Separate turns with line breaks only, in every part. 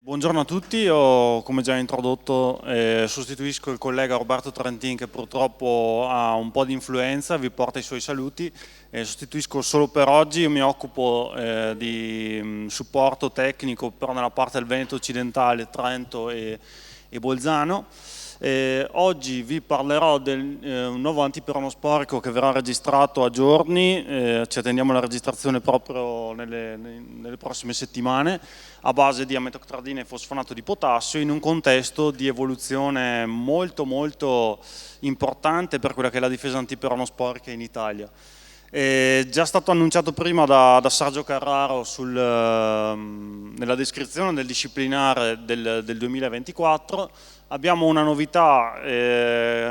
Buongiorno a tutti, io come già introdotto sostituisco il collega Roberto Trentin che purtroppo ha un po' di influenza, vi porta i suoi saluti. Sostituisco solo per oggi, io mi occupo di supporto tecnico però nella parte del Veneto occidentale, Trento e Bolzano. Oggi vi parlerò di un nuovo antiperonosporico che verrà registrato a giorni, ci attendiamo la registrazione proprio nelle prossime settimane, a base di ametoctradina e fosfonato di potassio in un contesto di evoluzione molto importante per quella che è la difesa antiperonosporica in Italia. È già stato annunciato prima da Sergio Carraro nella descrizione del disciplinare del 2024. Abbiamo una novità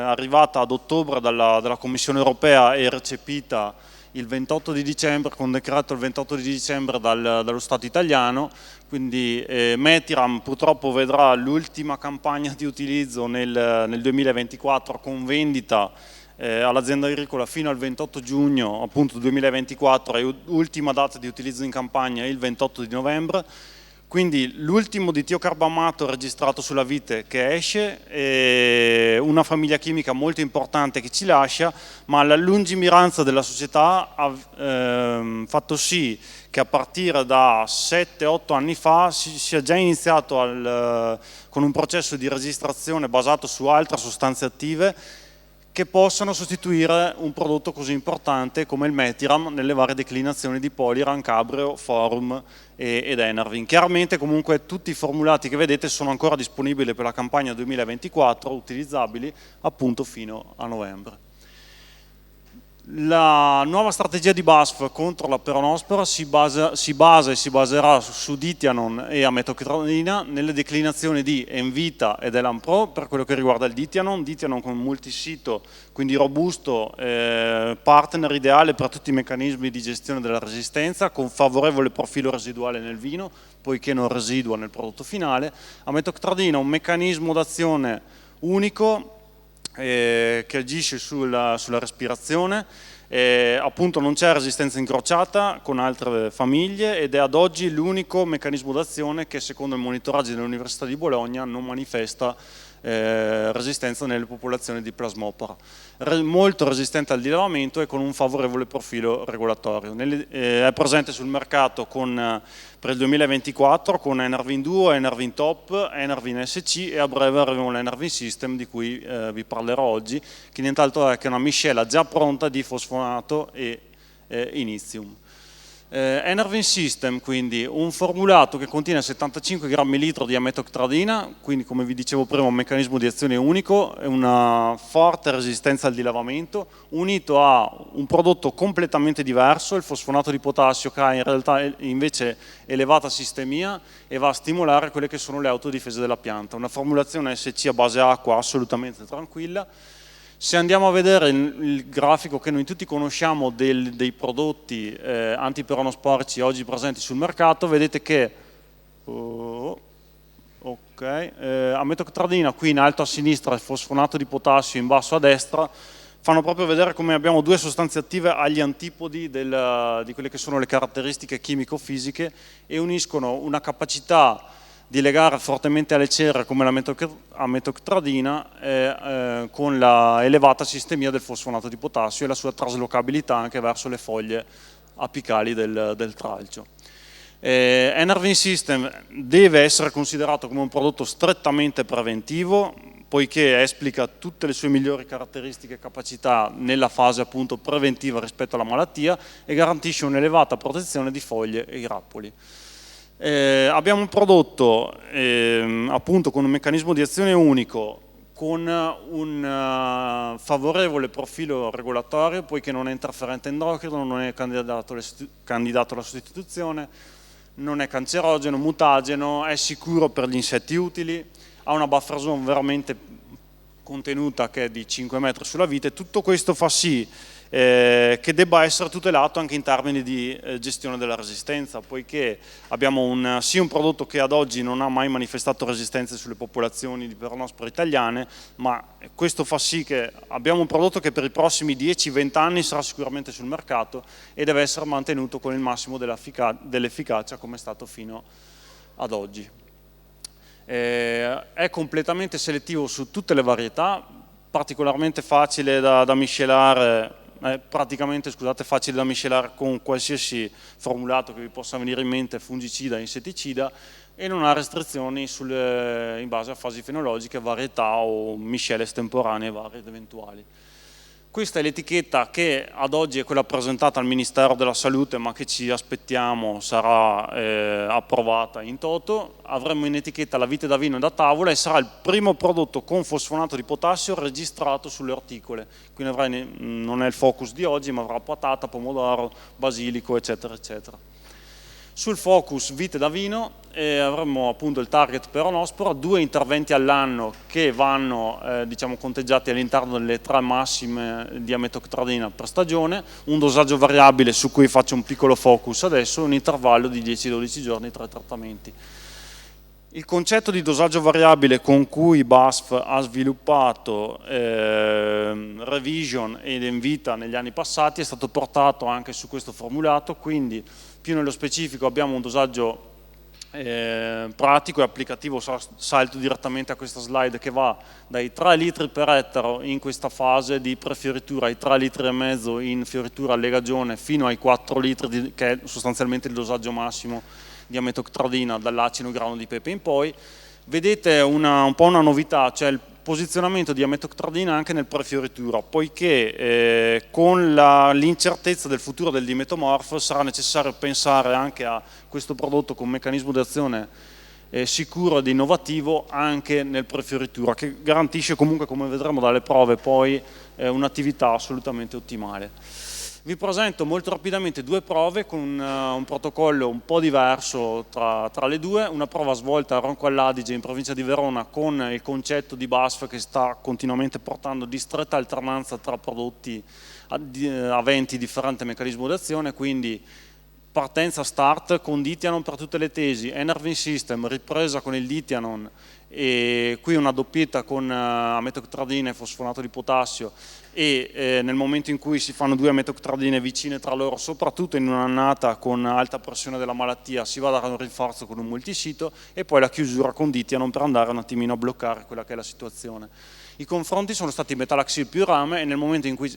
arrivata ad ottobre dalla Commissione Europea e recepita il 28 di dicembre, con decreto il 28 di dicembre dallo Stato italiano, quindi Metiram purtroppo vedrà l'ultima campagna di utilizzo nel 2024 con vendita all'azienda agricola fino al 28 giugno appunto 2024 e ultima data di utilizzo in campagna il 28 di novembre. Quindi l'ultimo di tiocarbamato registrato sulla vite che esce, è una famiglia chimica molto importante che ci lascia, ma la lungimiranza della società ha fatto sì che a partire da 7-8 anni fa si sia già iniziato con un processo di registrazione basato su altre sostanze attive che possono sostituire un prodotto così importante come il Metiram nelle varie declinazioni di Poliran, Cabreo, Forum ed Enervin. Chiaramente comunque tutti i formulati che vedete sono ancora disponibili per la campagna 2024, utilizzabili appunto fino a novembre. La nuova strategia di BASF contro la peronospora si basa e si baserà su Dithianon e ametoctradina nelle declinazioni di Envita ed Elan Pro per quello che riguarda il Dithianon con multisito, quindi robusto, partner ideale per tutti i meccanismi di gestione della resistenza, con favorevole profilo residuale nel vino, poiché non residua nel prodotto finale. Ametoctradina, un meccanismo d'azione unico, che agisce sulla respirazione, appunto non c'è resistenza incrociata con altre famiglie ed è ad oggi l'unico meccanismo d'azione che secondo il monitoraggio dell'Università di Bologna non manifesta resistenza nelle popolazioni di Plasmopara. Molto resistente al dilavamento e con un favorevole profilo regolatorio. È presente sul mercato per il 2024 con Enervin Duo, Enervin Top, Enervin SC e a breve avremo l'Enervin System di cui vi parlerò oggi, che nient'altro è che una miscela già pronta di fosfonato e inizium. Enervin System, quindi un formulato che contiene 75 grammi litro di ametoctradina, quindi come vi dicevo prima un meccanismo di azione unico e una forte resistenza al dilavamento, unito a un prodotto completamente diverso, il fosfonato di potassio, che ha in realtà invece elevata sistemia e va a stimolare quelle che sono le autodifese della pianta. Una formulazione SC a base acqua assolutamente tranquilla. Se andiamo a vedere il grafico che noi tutti conosciamo dei prodotti antiperonosporici oggi presenti sul mercato, vedete che ametoctradina qui in alto a sinistra e fosfonato di potassio in basso a destra fanno proprio vedere come abbiamo due sostanze attive agli antipodi di quelle che sono le caratteristiche chimico-fisiche e uniscono una capacità di legare fortemente alle cere come la metoctradina con la elevata sistemia del fosfonato di potassio e la sua traslocabilità anche verso le foglie apicali del tralcio. Enervin System deve essere considerato come un prodotto strettamente preventivo poiché esplica tutte le sue migliori caratteristiche e capacità nella fase appunto preventiva rispetto alla malattia e garantisce un'elevata protezione di foglie e grappoli. Abbiamo un prodotto appunto con un meccanismo di azione unico, con un favorevole profilo regolatorio, poiché non è interferente endocrino, non è candidato alla sostituzione, non è cancerogeno, mutageno, è sicuro per gli insetti utili, ha una buffer zone veramente contenuta che è di 5 metri sulla vite. Tutto questo fa sì che debba essere tutelato anche in termini di gestione della resistenza, poiché abbiamo sì un prodotto che ad oggi non ha mai manifestato resistenze sulle popolazioni di peronospora italiane, ma questo fa sì che abbiamo un prodotto che per i prossimi 10-20 anni sarà sicuramente sul mercato e deve essere mantenuto con il massimo dell'efficacia come è stato fino ad oggi. È completamente selettivo su tutte le varietà, particolarmente facile da miscelare, praticamente scusate, facile da miscelare con qualsiasi formulato che vi possa venire in mente, fungicida, insetticida, e non ha restrizioni in base a fasi fenologiche, varietà o miscele estemporanee varie ed eventuali. Questa è l'etichetta che ad oggi è quella presentata al Ministero della Salute, ma che ci aspettiamo sarà approvata in toto. Avremo in etichetta la vite da vino e da tavola e sarà il primo prodotto con fosfonato di potassio registrato sulle orticole. Quindi non è il focus di oggi, ma avrà patata, pomodoro, basilico, eccetera, eccetera. Sul focus vite da vino avremo appunto il target peronospora, 2 interventi all'anno che vanno diciamo, conteggiati all'interno delle 3 massime di ametoctradina per stagione, un dosaggio variabile su cui faccio un piccolo focus adesso, un intervallo di 10-12 giorni tra i trattamenti. Il concetto di dosaggio variabile con cui BASF ha sviluppato Revision ed Envita negli anni passati è stato portato anche su questo formulato, quindi più nello specifico abbiamo un dosaggio pratico e applicativo, salto direttamente a questa slide, che va dai 3 litri per ettaro in questa fase di prefioritura ai 3 litri e mezzo in fioritura allegagione fino ai 4 litri che è sostanzialmente il dosaggio massimo di ametoctradina dall'acino grano di pepe in poi. Vedete un po' una novità, cioè il posizionamento di ametoctradina anche nel prefioritura, poiché con l'incertezza del futuro del dimetomorfo sarà necessario pensare anche a questo prodotto con un meccanismo di azione sicuro ed innovativo anche nel prefioritura, che garantisce comunque, come vedremo dalle prove poi, un'attività assolutamente ottimale. Vi presento molto rapidamente 2 prove con un protocollo un po' diverso tra le due, una prova svolta a Ronco all'Adige in provincia di Verona con il concetto di BASF che sta continuamente portando di stretta alternanza tra prodotti aventi differente meccanismo d'azione, quindi partenza start con Dithianon per tutte le tesi, Enervin System, ripresa con il Dithianon e qui una doppietta con ametoctradina e fosfonato di potassio e nel momento in cui si fanno 2 ametoctradine vicine tra loro, soprattutto in un'annata con alta pressione della malattia, si va a dare un rinforzo con un multisito e poi la chiusura con Dithianon per andare un attimino a bloccare quella che è la situazione. I confronti sono stati metalaxil più rame e nel momento in cui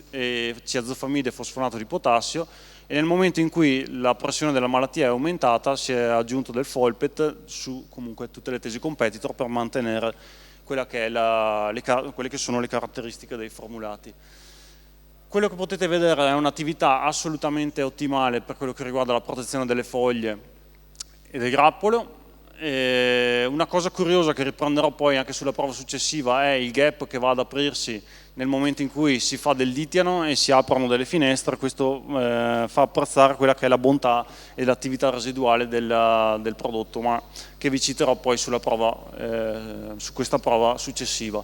ciazofamide e fosfonato di potassio, e nel momento in cui la pressione della malattia è aumentata si è aggiunto del Folpet su comunque tutte le tesi competitor per mantenere quelle che sono le caratteristiche dei formulati. Quello che potete vedere è un'attività assolutamente ottimale per quello che riguarda la protezione delle foglie e del grappolo. Una cosa curiosa che riprenderò poi anche sulla prova successiva è il gap che va ad aprirsi nel momento in cui si fa del Dithianon e si aprono delle finestre. Questo fa apprezzare quella che è la bontà e l'attività residuale del prodotto, ma che vi citerò poi su questa prova successiva.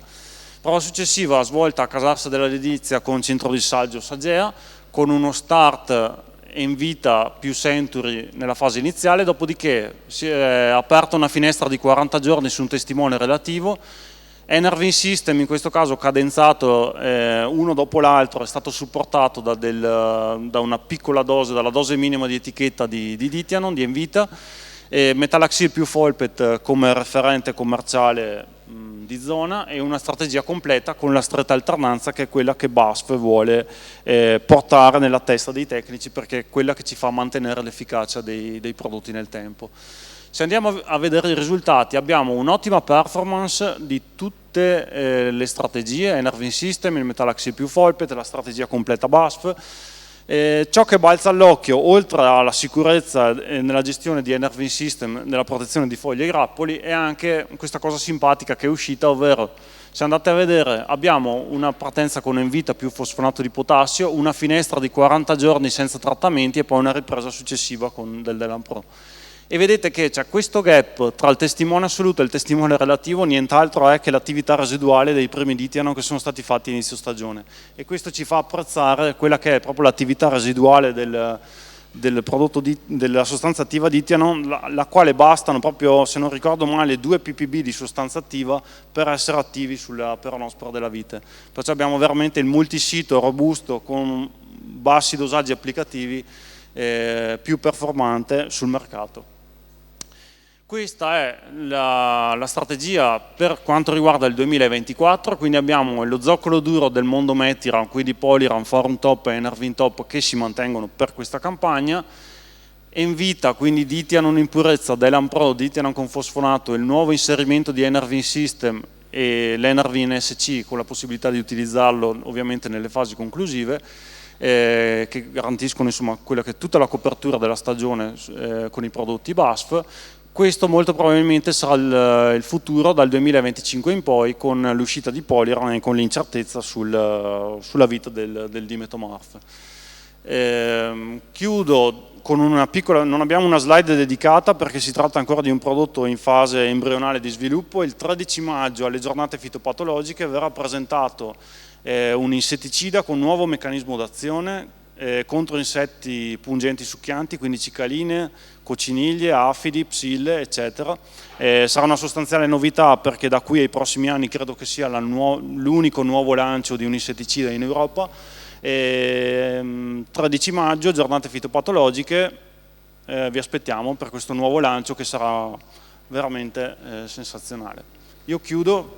Prova successiva svolta a Casarsa della Delizia con centro di saggio Sagea, con uno start Envita più Century nella fase iniziale, dopodiché si è aperta una finestra di 40 giorni su un testimone relativo. Enervin System, in questo caso cadenzato uno dopo l'altro, è stato supportato da una piccola dose, dalla dose minima di etichetta di Dithianon, di Envita, metalaxil più Folpet come referente commerciale di zona e una strategia completa con la stretta alternanza, che è quella che BASF vuole portare nella testa dei tecnici, perché è quella che ci fa mantenere l'efficacia dei prodotti nel tempo. Se andiamo a vedere i risultati, abbiamo un'ottima performance di tutte le strategie, Enervin System, il metalaxil più Folpet, la strategia completa BASF. Ciò che balza all'occhio, oltre alla sicurezza nella gestione di Enervin System, nella protezione di foglie e grappoli, è anche questa cosa simpatica che è uscita, ovvero, se andate a vedere, abbiamo una partenza con Envita più fosfonato di potassio, una finestra di 40 giorni senza trattamenti e poi una ripresa successiva con del Delan Pro. E vedete che c'è questo gap tra il testimone assoluto e il testimone relativo, nient'altro è che l'attività residuale dei primi Dithianon che sono stati fatti inizio stagione, e questo ci fa apprezzare quella che è proprio l'attività residuale del prodotto della sostanza attiva Dithianon, la quale bastano proprio, se non ricordo male, 2 ppb di sostanza attiva per essere attivi sulla peronospora della vite. Perciò abbiamo veramente il multisito robusto con bassi dosaggi applicativi più performante sul mercato. Questa è la strategia per quanto riguarda il 2024, quindi abbiamo lo zoccolo duro del mondo Metiran, quindi Poliran, Forum Top e Enervin Top che si mantengono per questa campagna. Envita, quindi Dithia non impurezza, Delan Pro, Dithia con fosfonato, il nuovo inserimento di Enervin System e l'Enervin SC con la possibilità di utilizzarlo ovviamente nelle fasi conclusive, che garantiscono insomma quella che è tutta la copertura della stagione con i prodotti BASF. Questo molto probabilmente sarà il futuro dal 2025 in poi, con l'uscita di Poliran e con l'incertezza sulla vita del dimetomorph. Chiudo con una piccola, non abbiamo una slide dedicata perché si tratta ancora di un prodotto in fase embrionale di sviluppo. Il 13 maggio alle giornate fitopatologiche verrà presentato un insetticida con nuovo meccanismo d'azione contro insetti pungenti succhianti, quindi cicaline, cocciniglie, afidi, psille, eccetera. Sarà una sostanziale novità perché da qui ai prossimi anni credo che sia l'unico nuovo lancio di un insetticida in Europa. 13 maggio, giornate fitopatologiche, vi aspettiamo per questo nuovo lancio che sarà veramente sensazionale. Io chiudo